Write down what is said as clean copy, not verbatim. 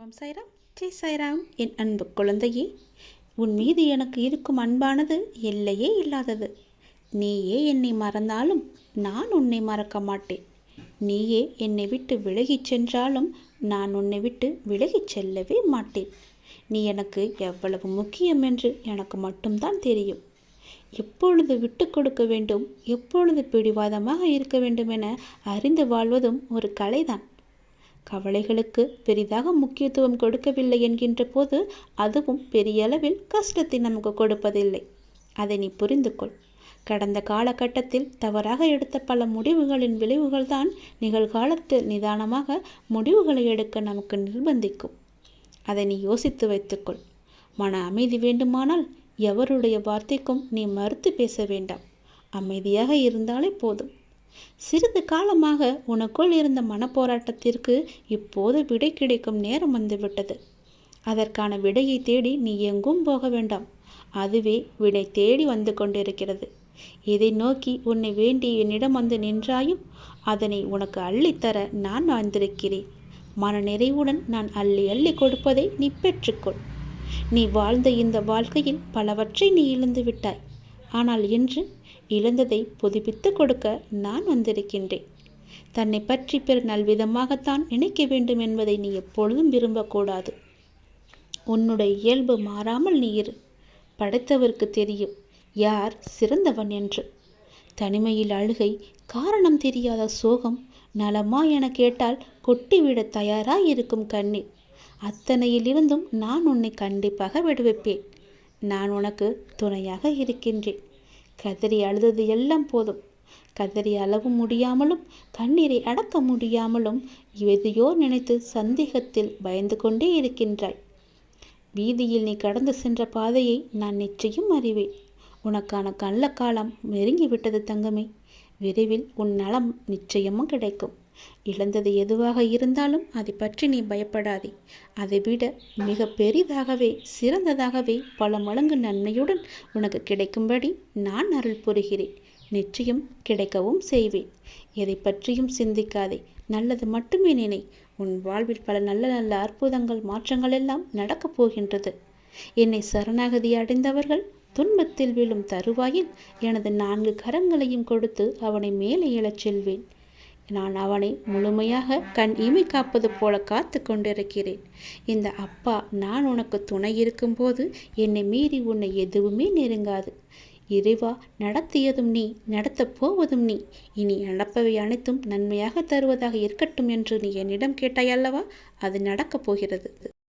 ஓம் சாய்ராம், ஜெய் சாய்ராம். என் அன்பு குழந்தையே, உன் மீது எனக்கு இருக்கும் அன்பானது எல்லையே இல்லாதது. நீயே என்னை மறந்தாலும் நான் உன்னை மறக்க மாட்டேன். நீயே என்னை விட்டு விலகிச் சென்றாலும் நான் உன்னை விட்டு விலகிச் செல்லவே மாட்டேன். நீ எனக்கு எவ்வளவு முக்கியம் என்று எனக்கு மட்டும்தான் தெரியும். எப்பொழுது விட்டு கொடுக்க வேண்டும், எப்பொழுது பிடிவாதமாக இருக்க வேண்டும் என அறிந்து வாழ்வதும் ஒரு கலைதான். கவலைகளுக்கு பெரிதாக முக்கியத்துவம் கொடுக்கவில்லை என்கின்ற போது அதுவும் பெரிய அளவில் கஷ்டத்தை நமக்கு கொடுப்பதில்லை. அதை நீ புரிந்து கொள். கடந்த காலகட்டத்தில் தவறாக எடுத்த பல முடிவுகளின் விளைவுகள்தான் நிகழ்காலத்தில் நிதானமாக முடிவுகளை எடுக்க நமக்கு நிர்பந்திக்கும். அதை நீ யோசித்து வைத்துக்கொள். மன அமைதி வேண்டுமானால் எவருடைய வார்த்தைக்கும் நீ மறுத்து பேச வேண்டாம். அமைதியாக இருந்தாலே போதும். சிறிது காலமாக உனக்குள் இருந்த மனப்போராட்டத்திற்கு இப்போது விடை கிடைக்கும் நேரம் வந்துவிட்டது. அதற்கான விடையை தேடி நீ எங்கும் போக வேண்டாம். அதுவே விடை தேடி வந்து கொண்டிருக்கிறது. இதை நோக்கி உன்னை வேண்டி என்னிடம் வந்து நின்றாயும் அதனை உனக்கு அள்ளித்தர நான் வந்திருக்கிறேன். மன நிறைவுடன் நான் அள்ளி அள்ளி கொடுப்பதை நீ பெற்றுக்கொள். நீ வாழ்ந்த இந்த வாழ்க்கையில் பலவற்றை நீ இழந்து விட்டாய். ஆனால் இன்று இழந்ததை புதுப்பித்து கொடுக்க நான் வந்திருக்கின்றேன். தன்னை பற்றி பிற நல்விதமாகத்தான் நினைக்க வேண்டும் என்பதை நீ எப்பொழுதும் விரும்பக்கூடாது. உன்னுடைய இயல்பு மாறாமல் நீ இரு. படைத்தவருக்கு தெரியும் யார் சிறந்தவன் என்று. தனிமையில் அழுகை, காரணம் தெரியாத சோகம், நலமா என கேட்டால் கொட்டிவிட தயாராய் இருக்கும் கண்ணீர், அத்தனையிலிருந்தும் நான் உன்னை கண்டிப்பாக விடுவிப்பேன். நான் உனக்கு துணையாக இருக்கின்றேன். கதறி அழுதது எல்லாம் போதும். கதறி அளவும் முடியாமலும் கண்ணீரை அடக்க முடியாமலும் எதையோ நினைத்து சந்தேகத்தில் பயந்து கொண்டே இருக்கின்றாய். வீதியில் நீ கடந்து சென்ற பாதையை நான் நிச்சயம் அறிவேன். உனக்கான நல்ல காலம் நெருங்கிவிட்டது தங்கமே. விரைவில் உன் நலம் நிச்சயமும் கிடைக்கும். இழந்தது எதுவாக இருந்தாலும் அதை பற்றி நீ பயப்படாதே. அதைவிட மிக பெரிதாகவே சிறந்ததாகவே பல மடங்கு நன்மையுடன் உனக்கு கிடைக்கும்படி நான் அருள் புரிகிறேன். நிச்சயம் கிடைக்கவும் செய்வேன். எதை பற்றியும் சிந்திக்காதே. நல்லது மட்டுமே நினை. உன் வாழ்வில் பல நல்ல நல்ல அற்புதங்கள் மாற்றங்கள் எல்லாம் நடக்கப் போகின்றது. என்னை சரணாகதி அடைந்தவர்கள் துன்பத்தில் விழும் தருவாயில் எனது 4 கரங்களையும் கொடுத்து அவனை மேலே எழச் செல்வேன். நான் அவனை முழுமையாக கண் இமை காப்பது போல காத்து கொண்டிருக்கிறேன். இந்த அப்பா நான் உனக்கு துணை இருக்கும்போது என்னை மீறி உன்னை எதுவுமே நெருங்காது. இறைவா, நடத்தியதும் நீ, நடத்தப் போவதும் நீ. இனி நடப்பவை அனைத்தும் நன்மையாக தருவதாக இருக்கட்டும் என்று நீ என்னிடம் கேட்டாய் அல்லவா? அது நடக்கப் போகிறது.